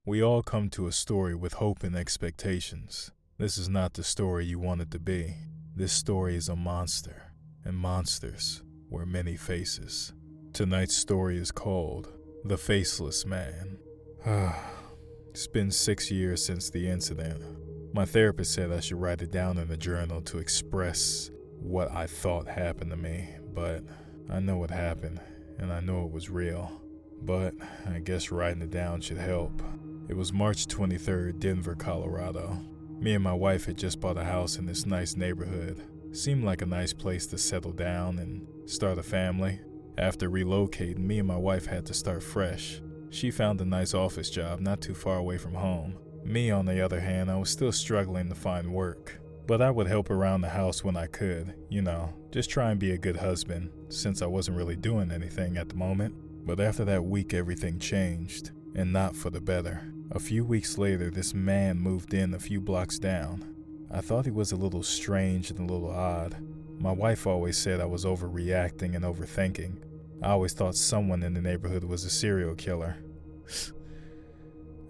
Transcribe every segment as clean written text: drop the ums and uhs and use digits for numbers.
We all come to a story with hope and expectations. This is not the story you want it to be. This story is a monster, and monsters wear many faces. Tonight's story is called The Faceless Man. It's been 6 years since the incident. My therapist said I should write it down in a journal to express what I thought happened to me, but I know what happened, and I know it was real. But I guess writing it down should help. It was March 23rd, Denver, Colorado. Me and my wife had just bought a house in this nice neighborhood. Seemed like a nice place to settle down and start a family. After relocating, me and my wife had to start fresh. She found a nice office job not too far away from home. Me, on the other hand, I was still struggling to find work. But I would help around the house when I could, just try and be a good husband, since I wasn't really doing anything at the moment. But after that week, everything changed, and not for the better. A few weeks later, this man moved in a few blocks down. I thought he was a little strange and a little odd. My wife always said I was overreacting and overthinking. I always thought someone in the neighborhood was a serial killer.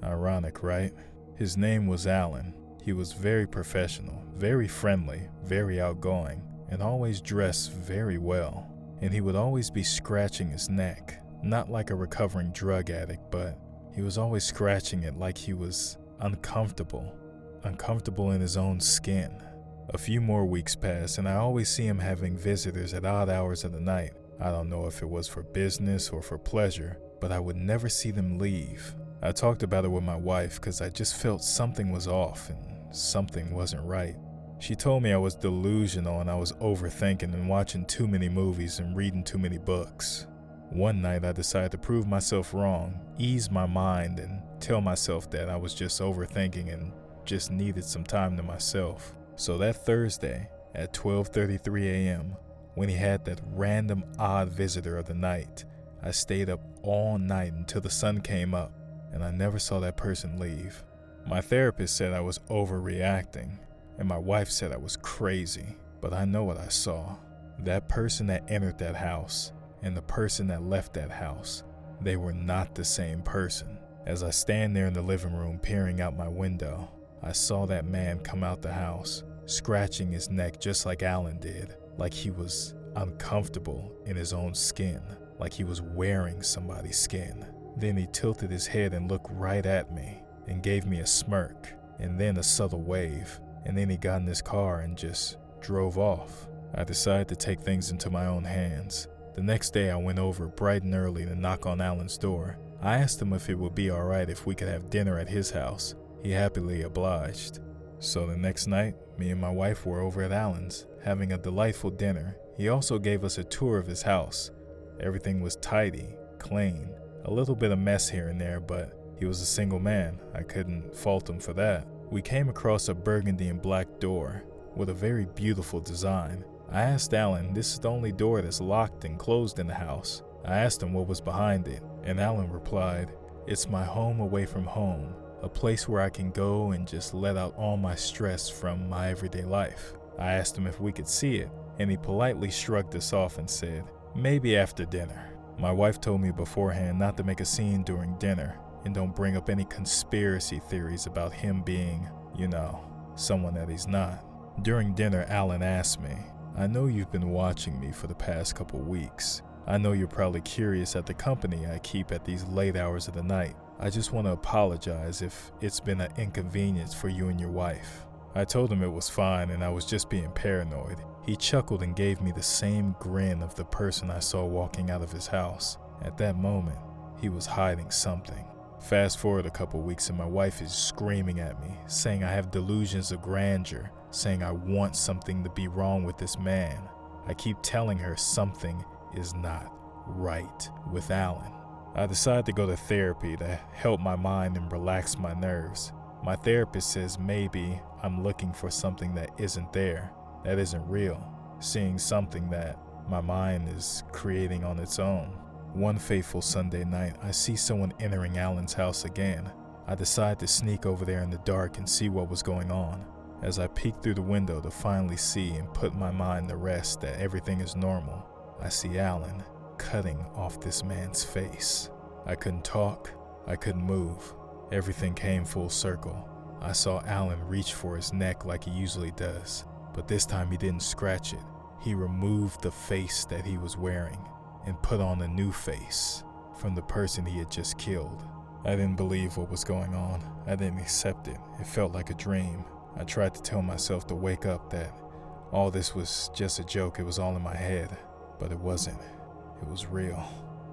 Ironic, right? His name was Alan. He was very professional, very friendly, very outgoing, and always dressed very well. And he would always be scratching his neck, not like a recovering drug addict, but he was always scratching it like he was uncomfortable in his own skin. A few more weeks passed, and I always see him having visitors at odd hours of the night. I don't know if it was for business or for pleasure, but I would never see them leave. I talked about it with my wife because I just felt something was off and something wasn't right. She told me I was delusional and I was overthinking and watching too many movies and reading too many books. One night I decided to prove myself wrong, ease my mind, and tell myself that I was just overthinking and just needed some time to myself. So that Thursday at 12:33 a.m., when he had that random odd visitor of the night, I stayed up all night until the sun came up, and I never saw that person leave. My therapist said I was overreacting, and my wife said I was crazy, but I know what I saw. That person that entered that house and the person that left that house, they were not the same person. As I stand there in the living room peering out my window, I saw that man come out the house, scratching his neck just like Alan did, like he was uncomfortable in his own skin, like he was wearing somebody's skin. Then he tilted his head and looked right at me and gave me a smirk, and then a subtle wave, and then he got in his car and just drove off. I decided to take things into my own hands. The next day I went over bright and early to knock on Alan's door. I asked him if it would be alright if we could have dinner at his house. He happily obliged. So the next night, me and my wife were over at Alan's, having a delightful dinner. He also gave us a tour of his house. Everything was tidy, clean, a little bit of mess here and there, but he was a single man. I couldn't fault him for that. We came across a burgundy and black door with a very beautiful design. I asked Alan, this is the only door that's locked and closed in the house. I asked him what was behind it, and Alan replied, it's my home away from home, a place where I can go and just let out all my stress from my everyday life. I asked him if we could see it, and he politely shrugged us off and said, maybe after dinner. My wife told me beforehand not to make a scene during dinner, and don't bring up any conspiracy theories about him being, someone that he's not. During dinner, Alan asked me, I know you've been watching me for the past couple weeks. I know you're probably curious at the company I keep at these late hours of the night. I just want to apologize if it's been an inconvenience for you and your wife. I told him it was fine and I was just being paranoid. He chuckled and gave me the same grin of the person I saw walking out of his house. At that moment, he was hiding something. Fast forward a couple weeks and my wife is screaming at me, saying I have delusions of grandeur, saying I want something to be wrong with this man. I keep telling her something is not right with Alan. I decided to go to therapy to help my mind and relax my nerves. My therapist says maybe I'm looking for something that isn't there, that isn't real, seeing something that my mind is creating on its own. One fateful Sunday night, I see someone entering Alan's house again. I decide to sneak over there in the dark and see what was going on. As I peek through the window to finally see and put my mind to rest that everything is normal, I see Alan cutting off this man's face. I couldn't talk, I couldn't move. Everything came full circle. I saw Alan reach for his neck like he usually does, but this time he didn't scratch it. He removed the face that he was wearing and put on a new face from the person he had just killed. I didn't believe what was going on. I didn't accept it. It felt like a dream. I tried to tell myself to wake up, that all this was just a joke. It was all in my head, but it wasn't. It was real.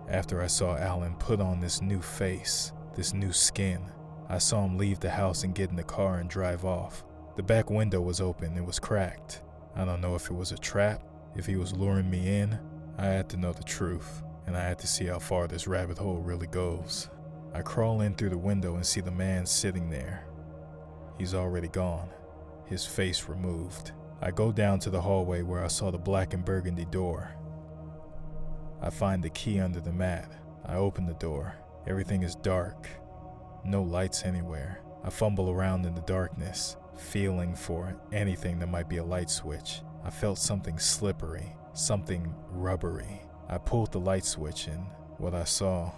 After I saw Alan put on this new face, this new skin, I saw him leave the house and get in the car and drive off. The back window was open. It was cracked. I don't know if it was a trap, if he was luring me in. I had to know the truth, and I had to see how far this rabbit hole really goes. I crawl in through the window and see the man sitting there. He's already gone, his face removed. I go down to the hallway where I saw the black and burgundy door. I find the key under the mat. I open the door. Everything is dark. No lights anywhere. I fumble around in the darkness, feeling for anything that might be a light switch. I felt something slippery, something rubbery. I pulled the light switch and what I saw,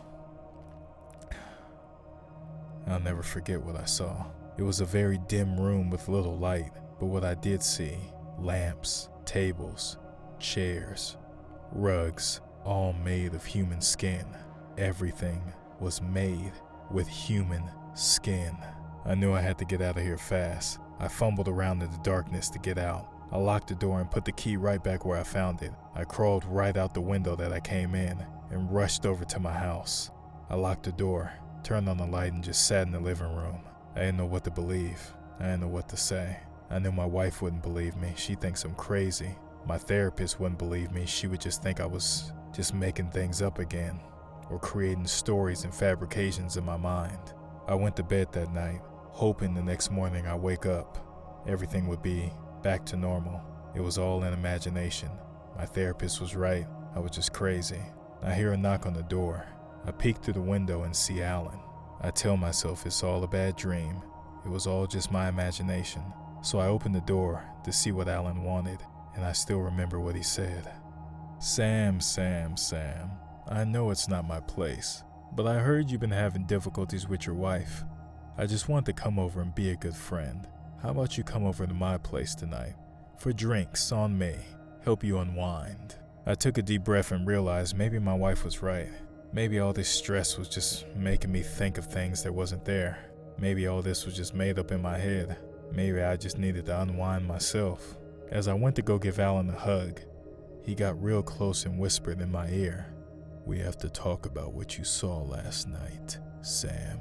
I'll never forget what I saw. It was a very dim room with little light, but what I did see, lamps, tables, chairs, rugs, all made of human skin. Everything was made with human skin. I knew I had to get out of here fast. I fumbled around in the darkness to get out. I locked the door and put the key right back where I found it. I crawled right out the window that I came in and rushed over to my house. I locked the door, turned on the light, and just sat in the living room. I didn't know what to believe. I didn't know what to say. I knew my wife wouldn't believe me. She thinks I'm crazy. My therapist wouldn't believe me. She would just think I was just making things up again, or creating stories and fabrications in my mind. I went to bed that night, hoping the next morning I wake up, everything would be back to normal. It was all in imagination. My therapist was right. I was just crazy. I hear a knock on the door. I peek through the window and see Alan. I tell myself it's all a bad dream. It was all just my imagination. So I opened the door to see what Alan wanted, and I still remember what he said. Sam, I know it's not my place, but I heard you've been having difficulties with your wife. I just want to come over and be a good friend. How about you come over to my place tonight? For drinks, on me. Help you unwind. I took a deep breath and realized maybe my wife was right. Maybe all this stress was just making me think of things that wasn't there. Maybe all this was just made up in my head. Maybe I just needed to unwind myself. As I went to go give Alan a hug, he got real close and whispered in my ear, "We have to talk about what you saw last night, Sam."